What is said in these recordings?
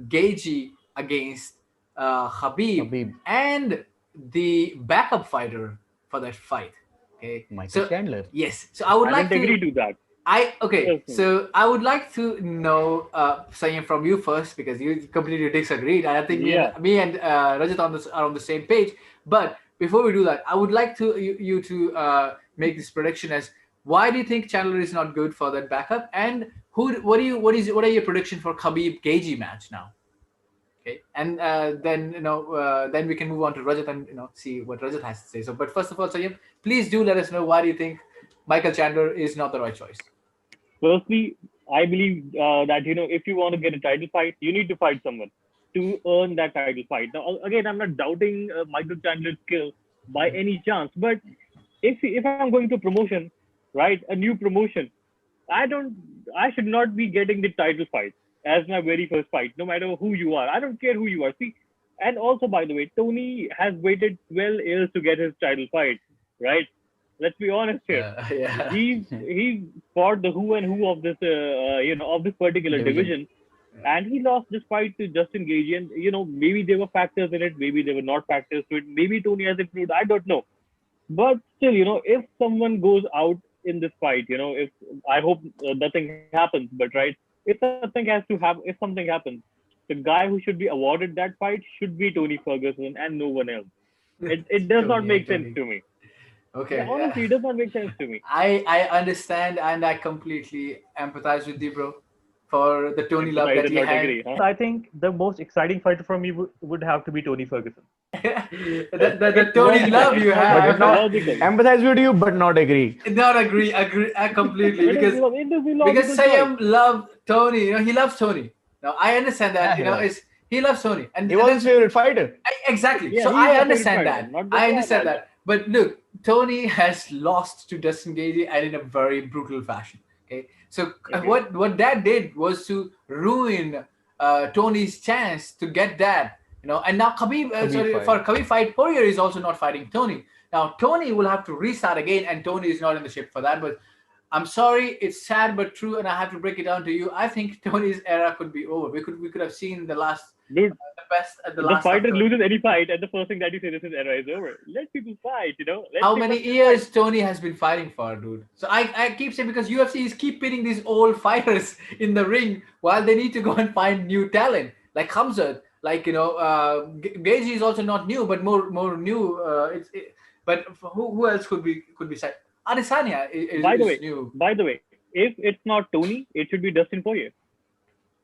Gaethje against Khabib Habib, and the backup fighter for that fight. Okay, Michael so Chandler. yes, so I would I like don't to. agree to that Okay, personally. so I would like to know, Sayam, from you first because you completely disagreed. I think Yeah. me and Rajat are on the same page. But before we do that, I would like to you to make this prediction as why do you think Chandler is not good for that backup, and what are your prediction for Khabib Gaethje match now? Okay, and then then we can move on to Rajat and see what Rajat has to say. So, but first of all, Sayam, please do let us know why do you think Michael Chandler is not the right choice. Firstly, I believe that if you want to get a title fight, you need to fight someone to earn that title fight. Now, again, I'm not doubting Michael Chandler's skill by any chance, but if I'm going to promotion, right, a new promotion, I don't, I should not be getting the title fight as my very first fight, no matter who you are. I don't care who you are. See, and also by the way, Tony has waited 12 years to get his title fight, right? Let's be honest here. Yeah. He's fought the who and who of this of this particular Division. division, and he lost this fight to Justin Gage. And maybe there were factors in it, maybe there were not factors to it. Maybe Tony has improved. I don't know. But still, if someone goes out in this fight, if I hope nothing happens, but right, if something happens, the guy who should be awarded that fight should be Tony Ferguson and no one else. It does not Tony, make sense Tony. to me. Yeah, Okay, yeah. honestly, it does not make sense to me. I understand and I completely empathize with you, bro, for the Tony love Empathize that and you not had. agree, huh? I think the most exciting fighter for me would have to be Tony Ferguson. The It's Tony logical. love you It's But logical. have. It's not logical. empathize with you, but not agree. Not agree, completely It is a because logical choice. Sayam love Tony. He loves Tony. Now I understand that. Yeah, he loves. It's he loves Tony, He and was his then favorite fighter. exactly. Yeah, So he is I my favorite understand fighter. that. Not I gonna lie understand about that. that. But look, Tony has lost to Dustin Gagey and in a very brutal fashion. Okay, so Okay. what that did was to ruin Tony's chance to get that. And now Khabib, Khabib sorry, fight. for Khabib fight, Poirier is also not fighting Tony. Now Tony will have to restart again, and Tony is not in the shape for that. But I'm sorry, it's sad but true, and I have to break it down to you. I think Tony's era could be over. We could have seen Dude, the best at the the last of fighter Tony. loses any fight, and the first thing that you say, this is era is over. Let people fight, Let How people many fight. years Tony has been fighting for, dude? So I keep saying because UFC is keep pitting these old fighters in the ring while they need to go and find new talent like Hamzat, like Gaethje is also not new but more new. But who else could be said? Adesanya By the is way, new by the way, if it's not Tony, it should be Dustin Poirier.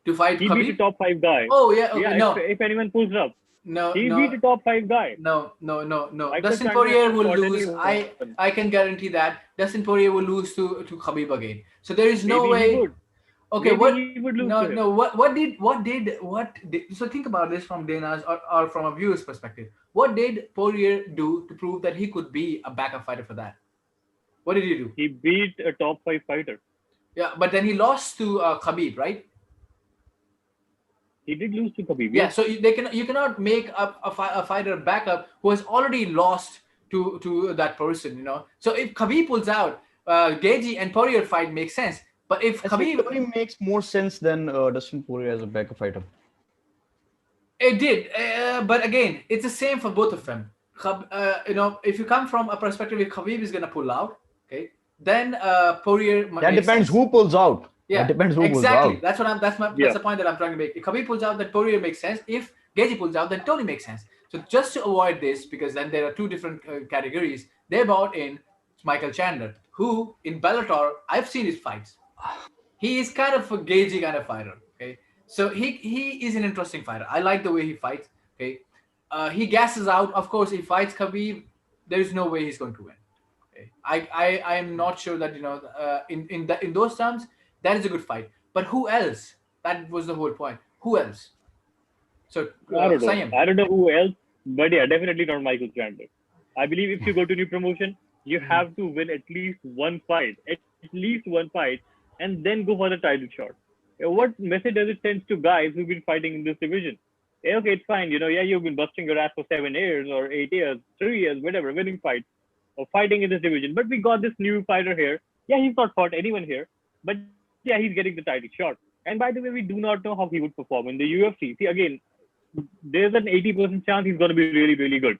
to fight He beat a Khabib. top five guy. Oh yeah, okay, Yeah, no, if anyone pulls it up, no, he beat no. a top five guy. No. Michael Dustin Chandler Poirier hasn't will fought lose. anyone. I can guarantee that Dustin Poirier will lose to Khabib again. So there is no Maybe he way. would. Okay, Maybe what? he would lose to No, him. no. So think about this from Dana's or from a viewer's perspective. What did Poirier do to prove that he could be a backup fighter for that? What did he do? He beat a top five fighter. Yeah, but then he lost to Khabib, right? He did lose to Khabib, Yeah, yes. so you cannot make a fighter backup who has already lost to that person. So if Khabib pulls out, Gaethje and Poirier fight makes sense. But if I think Khabib, Tony makes more sense than Dustin Poirier as a backup fighter. it did, but again, it's the same for both of them. If you come from a perspective, if Khabib is gonna pull out, okay, then Poirier That makes depends sense. who pulls out. That Yeah, depends who pulls exactly. out. That's Yeah. the point that I'm trying to make. If Khabib pulls out, then Poirier makes sense. If Gaethje pulls out, then Tony makes sense. So just to avoid this, because then there are two different categories, they brought in Michael Chandler, who in Bellator I've seen his fights. He is kind of a Gaethje kind of fighter. Okay, so he is an interesting fighter. I like the way he fights. Okay, he gasses out. Of course, he fights Khabib. There is no way he's going to win. Okay. I am not sure that in those terms that is a good fight. But who else? That was the whole point. Who else? So I don't know. Sayam. I don't know who else, but yeah, definitely not Michael Chandler. I believe if you go to new promotion, you Mhm. have to win at least one fight, and then go for the title shot. What message does it send to guys who've been fighting in this division? Okay, it's fine. Yeah, you've been busting your ass for 7 years or 8 years, 3 years, whatever, winning fights or fighting in this division. But we got this new fighter here. Yeah, he's not fought anyone here, but yeah, he's getting the title shot. And by the way, we do not know how he would perform in the UFC. See, again, there's an 80% chance he's going to be really, really good.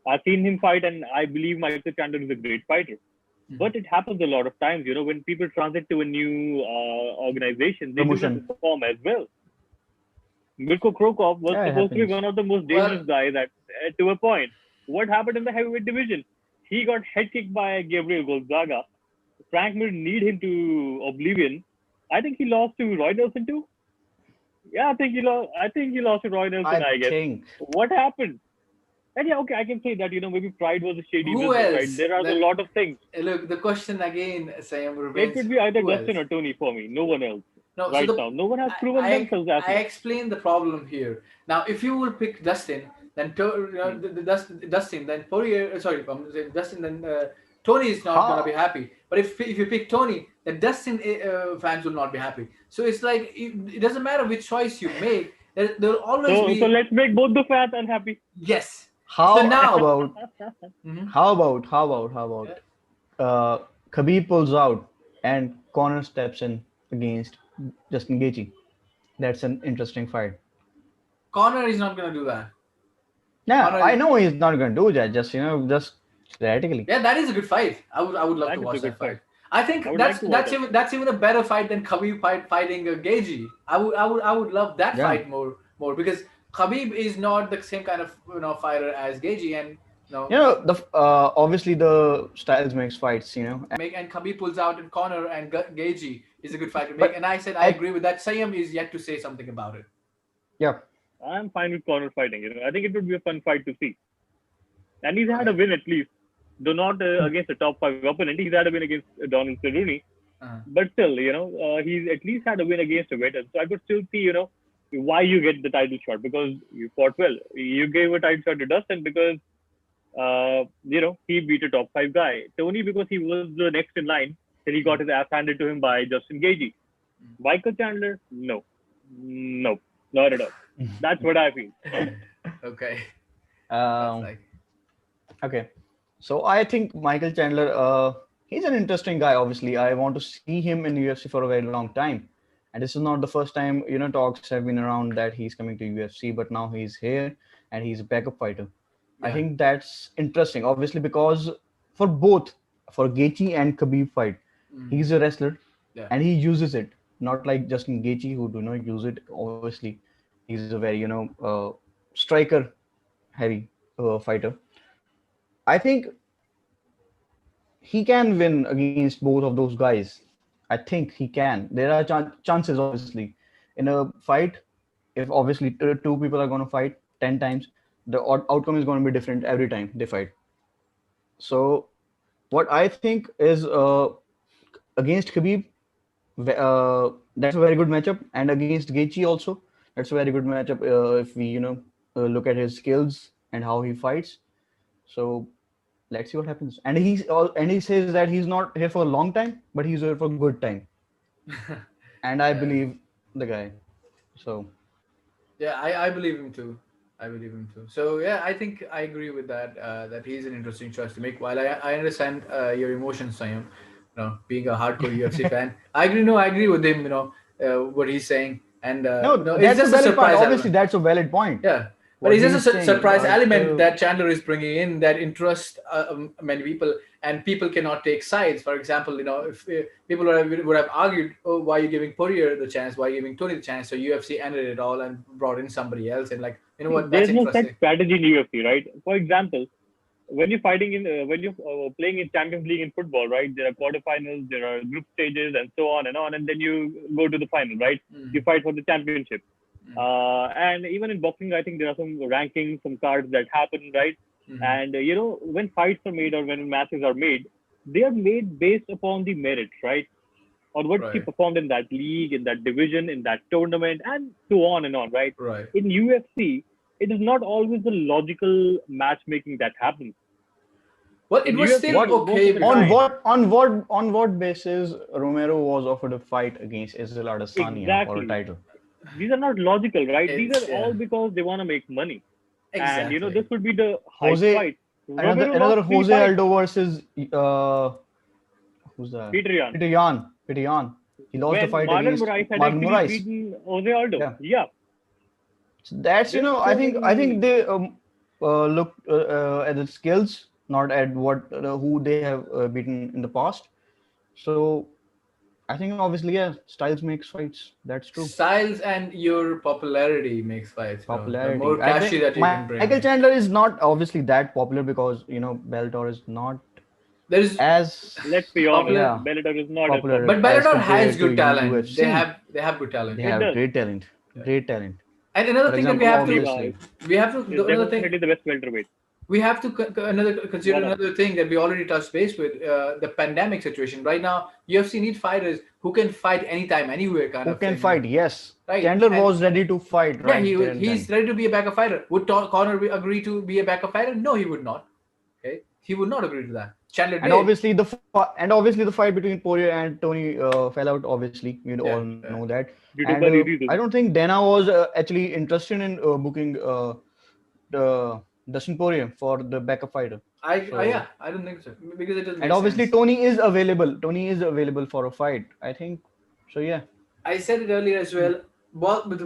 I've seen him fight, and I believe Michael Chandler is a great fighter. But it happens a lot of times, when people transit to a new organization, they do not Promotion. perform as well. Mirko Krokov was Yeah, it supposed to be happens. one of the most Well, dangerous guys to a point. What happened in the heavyweight division? He got head kicked by Gabriel Gonzaga. Frank Mir need him to oblivion. I think he lost to Roy Nelson too. Yeah, I think he lost. I think he lost to Roy Nelson. I I guess. think. What happened? And yeah, okay, I can say that maybe Pride was a shady who business, right? else? There are a lot of things. Look, the question again, Sam, It remains could be either who Dustin else? or Tony for me. No one else No, so right now. No one has proven I, themselves as I much. explain the problem here. Now, if you will pick Dustin, then Dustin, then Poirier. Sorry, I'm saying Dustin, then Tony is not gonna be How? happy. But if you pick Tony, then Dustin fans will not be happy. So it's like it doesn't matter which choice you make. There will always So be let's make both the fans unhappy. yes. So How now, about Mhm. how about Yeah. Khabib pulls out and Conor steps in against Justin Gaethje. That's an interesting fight. Connor is not gonna do that. Yeah, Connor, I know he's not going to do that. Just theoretically. yeah, that is a good fight. I would love That to is a watch good that fight. fight. I I think would that's like to watch that's that. even that's even a better fight than Khabib fighting Gaethje. I would love that Yeah. fight more because Khabib is not the same kind of fighter as Gaethje, and The obviously the styles makes fights. and Khabib pulls out in corner and Gaethje is a good fight to make. But And I said I I agree with that. Sayam is yet to say something about it. yeah. I'm fine with Conor fighting. I think it would be a fun fight to see. And he's had a Right. win at least, though not against a top five opponent. He's had a win against Donald Cerrone, Uh-huh. but still, he's at least had a win against a veteran. So I could still see, why you get the title shot because you fought well. You gave a title shot to Dustin because, he beat a top five guy. Tony because he was the next in line. Then he got his ass handed to him by Justin Gaethje. Michael Chandler, no, not at all. That's what I feel. Okay. That's Um, like okay. So I think Michael Chandler, he's an interesting guy. Obviously, I want to see him in UFC for a very long time, and this is not the first time talks have been around that he's coming to UFC, but now he's here and he's a backup fighter. I yeah. think that's interesting. Obviously, because for both, for Gaethje and Khabib fight, he's a wrestler, Yeah. and he uses it. Not like Justin Gaethje who do not use it. Obviously, he's a very striker heavy fighter. I think he can win against both of those guys. I think he can. There are chances, obviously, in a fight. If obviously two people are going to fight 10 times, the outcome is going to be different every time they fight. So, what I think is against Khabib, that's a very good matchup, and against Gaethje also, that's a very good matchup. If we look at his skills and how he fights, so let's see what happens. And he says that he's not here for a long time, but he's here for a good time, and I Yeah. believe the guy. So Yeah, I believe him too. I believe him too. So yeah, I think I agree with that. That he's an interesting choice to make. While I understand your emotions, Sayam, being a hardcore UFC fan, I agree. No, I agree with him. What he's saying, and no, it's that's a just a valid point. surprise Obviously, element. that's a valid point. Yeah, but What it's just he's a saying, surprise but element that Chandler is bringing in that interests many people, and people cannot take sides. For example, if people would have argued, oh, why are you giving Poirier the chance? Why are you giving Tony the chance? So UFC ended it all and brought in somebody else, and like, you know See, what, that's there's no set interesting. strategy in UFC, right? For example, when you're fighting when you're playing in Champions League in football, right? There are quarterfinals, there are group stages, and so on, and then you go to the final, right? You fight for the championship. And even in boxing, I think there are some rankings, some cards that happen, right? And when fights are made or when matches are made, they are made based upon the merits, right? On what he Right. performed in that league, in that division, in that tournament, and so on and on, right? Right. In UFC, it is not always the logical matchmaking that happens. Well, it In was UFC, still most okay of the with on time, what basis Romero was offered a fight against Israel Adesanya for a exactly. title? These are not logical, right? These are it's all because they want to make money. And exactly. this would be the hype Jose, fight. another Romero another lost three Jose fights. Aldo versus who's that? Peter Yan. Peter Yan. Peter Yan. He lost the when fight Marlon against Moraes had Marlon actually Moraes. beaten Jose Aldo. Yeah. Yeah, So that's there's I so think many. they looked at the skills, not at what who they have beaten in the past. So I think obviously, yeah, styles makes fights. That's true. Styles and your popularity makes fights. The more Popularity. I cashy think that you can Michael bring. Chandler is not obviously that popular because Bellator is not There's as Let's be honest, popular, yeah Bellator is not as popular but popular. as Bellator has compared to good talent. They UFC. have good They talent. It have does. great talent, great talent. And another For thing that example, obviously, we have to Is another definitely thing the best welterweight. we have to consider One of. another thing that we already touched base with, the pandemic situation right now. UFC need fighters who can fight anytime, anywhere, kind who of can thing, fight? Yes, right? Chandler And was ready to fight yeah, right there and he's then. ready to be a backup fighter. Would Conor agree to be a backup fighter? No, he would not. Okay, he would not agree to that. Chandler did. And obviously the fight between Poirier and Tony fell out. Obviously, you all Yeah, know yeah. that. Due And to many I reasons. don't think Dana was actually interested in booking Dustin Poirier for the backup fighter. Yeah, So I don't think so because it doesn't and make obviously sense. Tony is available. Tony is available for a fight. I think so. Yeah. I said it earlier as well. Both with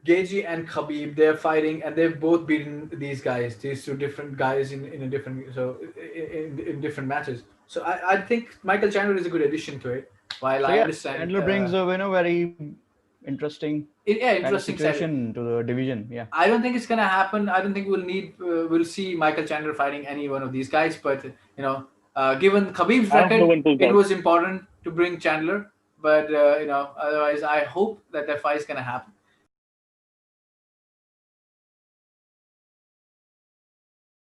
Gaethje and Khabib, they're fighting, and they've both beaten these guys, these two different guys in a different in different matches. So I think Michael Chandler is a good addition to it. While So I yeah, understand, Chandler brings a very interesting yeah, kind of interesting side. situation to the division. Yeah. I don't think it's gonna happen. I don't think we'll see Michael Chandler fighting any one of these guys. But given Khabib's I hope no record, one pulls it out. was important to bring Chandler. But otherwise, I hope that fight is gonna happen.